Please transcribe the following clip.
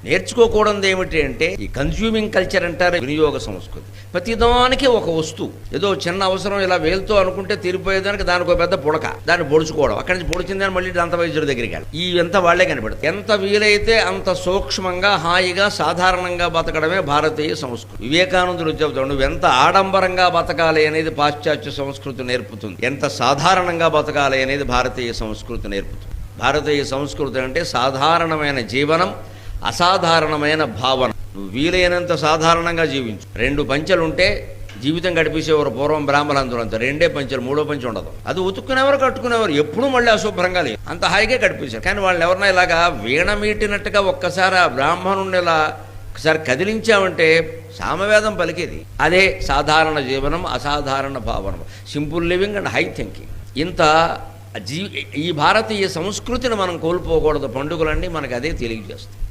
నేర్చుకోకూడదు ఏమిటి అంటే ఈ కన్జ్యూమింగ్ కల్చర్ అంటారు, వినియోగ సంస్కృతి. ప్రతిదానికి ఒక వస్తువు, ఏదో చిన్న అవసరం ఇలా వేలుతో అనుకుంటే తీరిపోయేదానికి దానికి ఒక పెద్ద పుడక, దాన్ని పొడుచుకోవడం, అక్కడి నుంచి పొడిచిందని మళ్ళీ దంత వైద్యుడి దగ్గరికి వెళ్ళి ఈ ఎంత వాళ్లే కనబడుతుంది. ఎంత వీలైతే అంత సూక్ష్మంగా హాయిగా సాధారణంగా బతకడమే భారతీయ సంస్కృతి. వివేకానందుడు చెబుతాడు, నువ్వు ఎంత ఆడంబరంగా బతకాలి అనేది పాశ్చాత్య సంస్కృతి నేర్పుతుంది, ఎంత సాధారణంగా బతకాలి అనేది భారతీయ సంస్కృతి నేర్పుతుంది. భారతీయ సంస్కృతి అంటే సాధారణమైన జీవనం, అసాధారణమైన భావన. నువ్వు వీలైనంత సాధారణంగా జీవించు. 2 పంచెలుంటే జీవితం గడిపేసేవారు పూర్వం బ్రాహ్మణులందరూ. అంత 2 పంచెలు, 3వ పంచె ఉండదు. అది ఉతుక్కునేవారు, కట్టుకునేవారు, ఎప్పుడూ మళ్ళీ అశుభ్రంగా లేదు, అంత హాయిగా గడిపేశారు. కానీ వాళ్ళని ఎవరన్నా ఇలాగా వీణ మీటినట్టుగా ఒక్కసారి ఆ బ్రాహ్మణుని ఇలా ఒకసారి కదిలించామంటే సామవేదం పలికేది. అదే సాధారణ జీవనం, అసాధారణ భావనం, simple living and high thinking. ఇంత ఈ భారతీయ సంస్కృతిని మనం కోల్పోకూడదు. పండుగలన్నీ మనకు అదే తెలియజేస్తాయి.